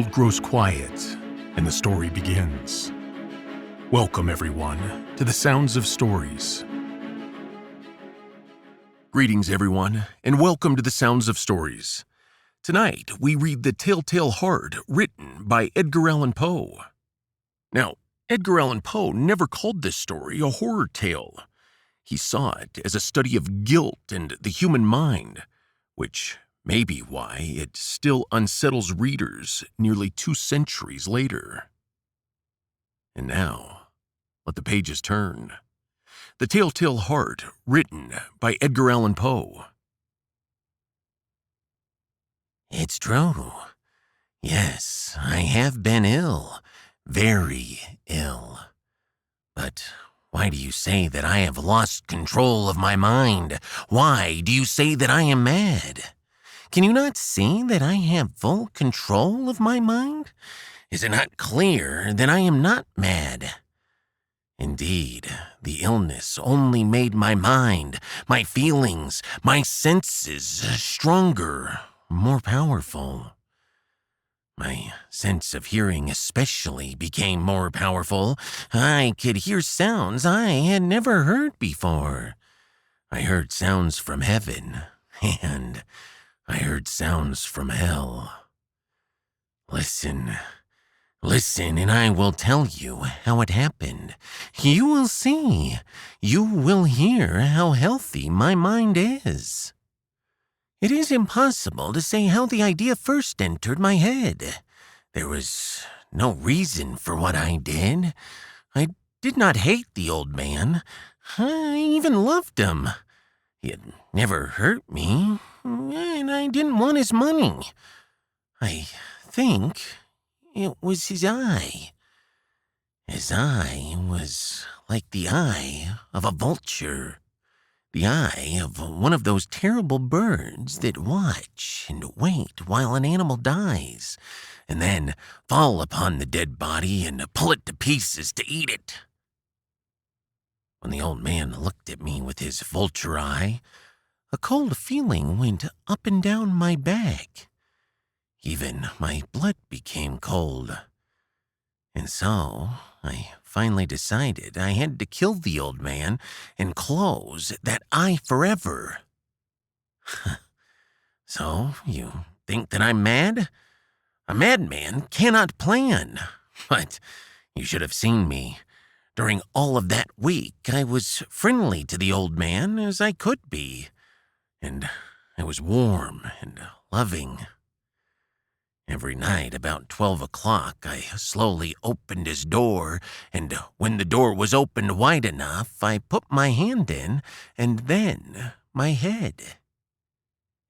It grows quiet, and the story begins. Welcome, everyone, to the Sounds of Stories. Greetings, everyone, and welcome to the Sounds of Stories. Tonight, we read The Telltale Heart, written by Edgar Allan Poe. Now, Edgar Allan Poe never called this story a horror tale. He saw it as a study of guilt and the human mind, which may be why it still unsettles readers nearly 2 centuries later. And now, let the pages turn. The Telltale Heart, written by Edgar Allan Poe. It's true. Yes, I have been ill, very ill. But why do you say that I have lost control of my mind? Why do you say that I am mad? Can you not see that I have full control of my mind? Is it not clear that I am not mad? Indeed, the illness only made my mind, my feelings, my senses stronger, more powerful. My sense of hearing especially became more powerful. I could hear sounds I had never heard before. I heard sounds from heaven, and I heard sounds from hell. Listen, and I will tell you how it happened. You will see. You will hear how healthy my mind is. It is impossible to say how the idea first entered my head. There was no reason for what I did. I did not hate the old man. I even loved him. He had never hurt me, and I didn't want his money. I think it was his eye. His eye was like the eye of a vulture, the eye of one of those terrible birds that watch and wait while an animal dies, and then fall upon the dead body and pull it to pieces to eat it. When the old man looked at me with his vulture eye, a cold feeling went up and down my back. Even my blood became cold. And so, I finally decided I had to kill the old man and close that eye forever. So, you think that I'm mad? A madman cannot plan. But you should have seen me. During all of that week, I was friendly to the old man as I could be. And I was warm and loving. Every night about 12 o'clock, I slowly opened his door, and when the door was opened wide enough, I put my hand in, and then my head.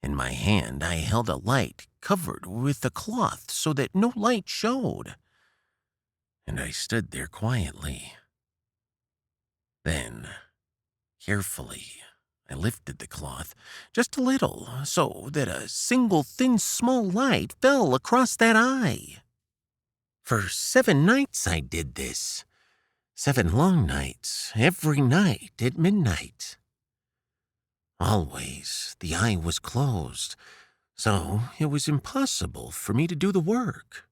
In my hand, I held a light covered with a cloth so that no light showed. And I stood there quietly. Then, carefully, I lifted the cloth just a little so that a single thin small light fell across that eye. For 7 nights I did this. 7 long nights, every night at midnight. Always the eye was closed, so it was impossible for me to do the work.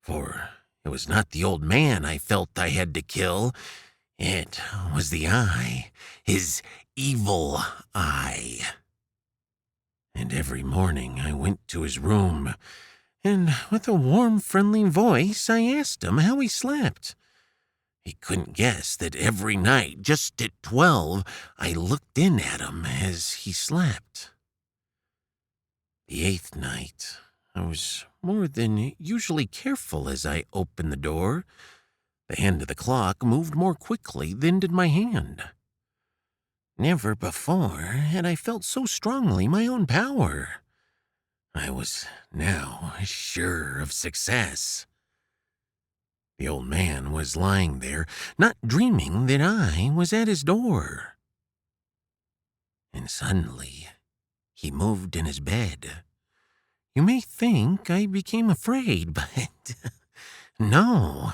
For it was not the old man I felt I had to kill. It was the eye, his evil eye. And every morning I went to his room, and with a warm, friendly voice, I asked him how he slept. He couldn't guess that every night, just at 12, I looked in at him as he slept. The 8th night, I was more than usually careful as I opened the door. The hand of the clock moved more quickly than did my hand. Never before had I felt so strongly my own power. I was now sure of success. The old man was lying there, not dreaming that I was at his door. And suddenly, he moved in his bed. You may think I became afraid, but no.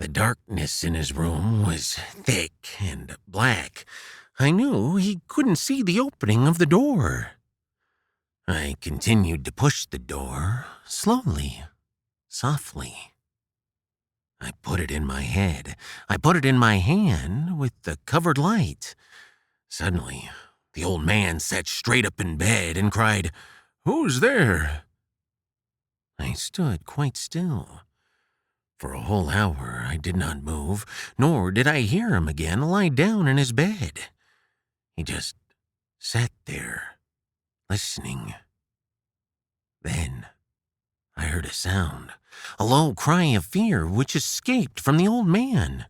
The darkness in his room was thick and black. I knew he couldn't see the opening of the door. I continued to push the door slowly, softly. I put it in my head. I put it in my hand with the covered light. Suddenly, the old man sat straight up in bed and cried, "Who's there?" I stood quite still. For a whole hour I did not move, nor did I hear him again lie down in his bed. He just sat there, listening. Then I heard a sound, a low cry of fear which escaped from the old man.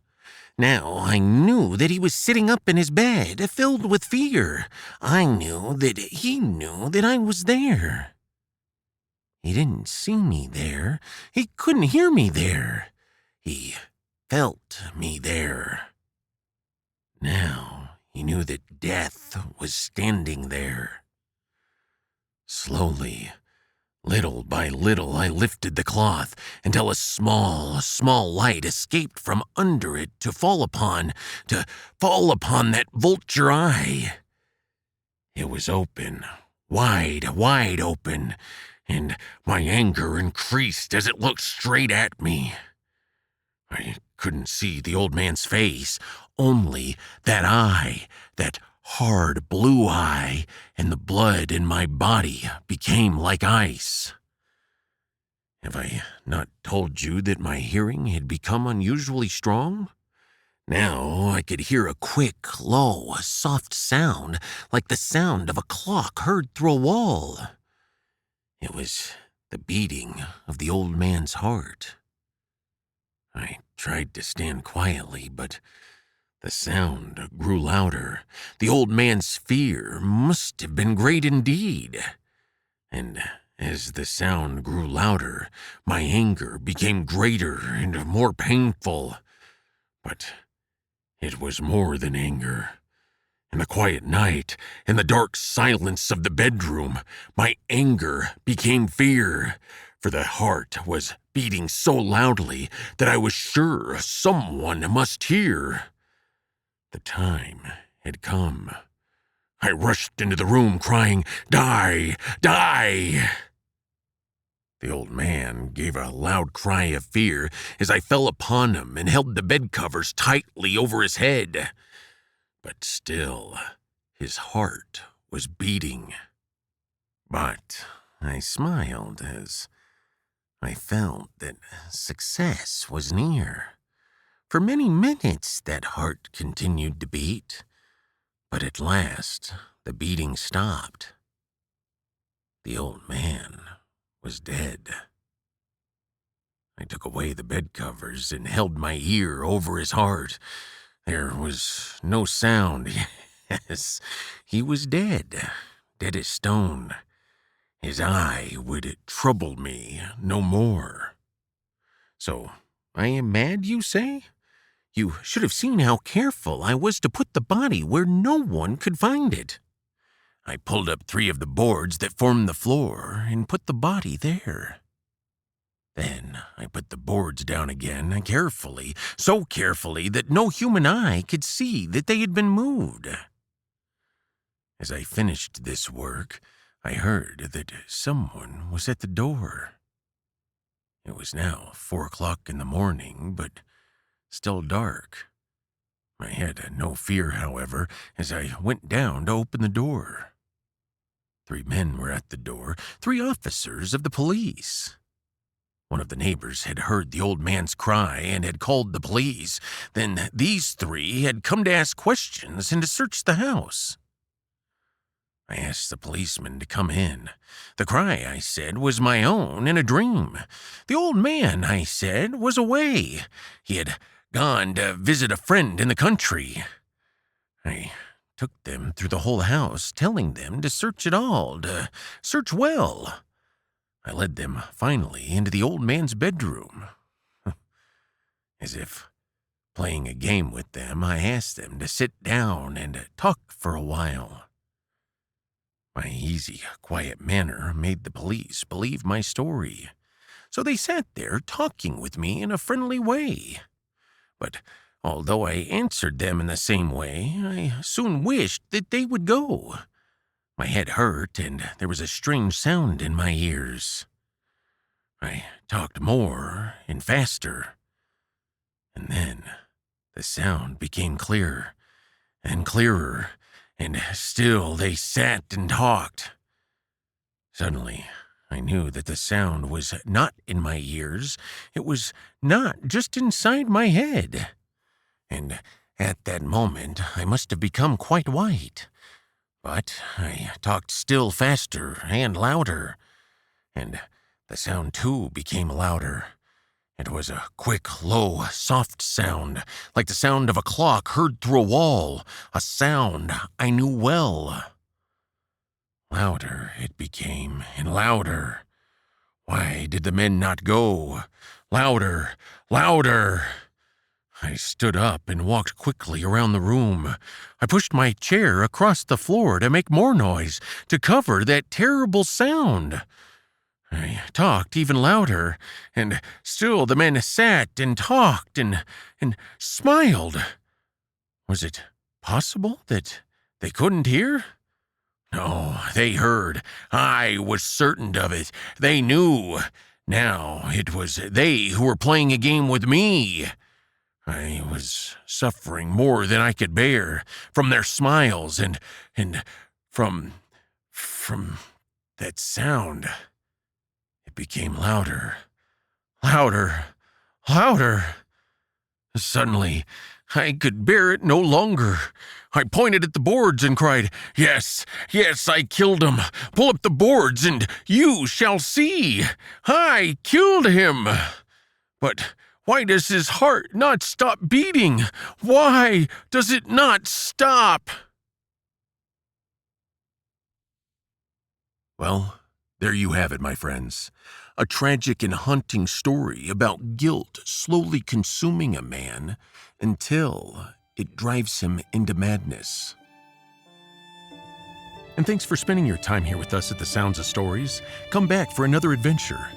Now I knew that he was sitting up in his bed, filled with fear. I knew that he knew that I was there. He didn't see me there. He couldn't hear me there. He felt me there. Now he knew that death was standing there. Slowly, little by little, I lifted the cloth until a small light escaped from under it to fall upon that vulture eye. It was open, wide open, and my anger increased as it looked straight at me. I couldn't see the old man's face, only that eye, that hard blue eye, and the blood in my body became like ice. Have I not told you that my hearing had become unusually strong? Now I could hear a quick, low, soft sound, like the sound of a clock heard through a wall. It was the beating of the old man's heart. I tried to stand quietly, but the sound grew louder. The old man's fear must have been great indeed. And as the sound grew louder, my anger became greater and more painful. But it was more than anger. In the quiet night, in the dark silence of the bedroom, my anger became fear, for the heart was beating so loudly that I was sure someone must hear. The time had come. I rushed into the room crying, "Die! Die!" The old man gave a loud cry of fear as I fell upon him and held the bed covers tightly over his head. But still, his heart was beating. But I smiled as I felt that success was near. For many minutes that heart continued to beat, but at last the beating stopped. The old man was dead. I took away the bed covers and held my ear over his heart. There was no sound. Yes, he was dead, dead as stone. His eye would trouble me no more. So, I am mad, you say? You should have seen how careful I was to put the body where no one could find it. I pulled up 3 of the boards that formed the floor and put the body there. Then I put the boards down again carefully, so carefully that no human eye could see that they had been moved. As I finished this work, I heard that someone was at the door. It was now 4 o'clock in the morning, but still dark. I had no fear, however, as I went down to open the door. 3 men were at the door, 3 officers of the police. One of the neighbors had heard the old man's cry and had called the police. Then these 3 had come to ask questions and to search the house. I asked the policeman to come in. The cry, I said, was my own in a dream. The old man, I said, was away. He had gone to visit a friend in the country. I took them through the whole house, telling them to search it all, to search well. I led them finally into the old man's bedroom. As if playing a game with them, I asked them to sit down and talk for a while. My easy, quiet manner made the police believe my story, so they sat there talking with me in a friendly way. But although I answered them in the same way, I soon wished that they would go. My head hurt, and there was a strange sound in my ears. I talked more and faster, and then the sound became clearer and clearer, and still they sat and talked. Suddenly, I knew that the sound was not in my ears. It was not just inside my head. And at that moment, I must have become quite white. But I talked still faster and louder, and the sound too became louder. It was a quick, low, soft sound, like the sound of a clock heard through a wall, a sound I knew well. Louder it became, and louder. Why did the men not go? Louder, louder. I stood up and walked quickly around the room. I pushed my chair across the floor to make more noise, to cover that terrible sound. I talked even louder, and still the men sat and talked and smiled. Was it possible that they couldn't hear? No, they heard. I was certain of it. They knew. Now it was they who were playing a game with me. I was suffering more than I could bear from their smiles and from that sound. It became louder, louder, louder. Suddenly, I could bear it no longer. I pointed at the boards and cried, "Yes, yes, I killed him. Pull up the boards and you shall see. I killed him." But why does his heart not stop beating? Why does it not stop? Well, there you have it, my friends. A tragic and haunting story about guilt slowly consuming a man until it drives him into madness. And thanks for spending your time here with us at the Sounds of Stories. Come back for another adventure.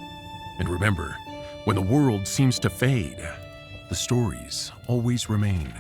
And remember, when the world seems to fade, the stories always remain.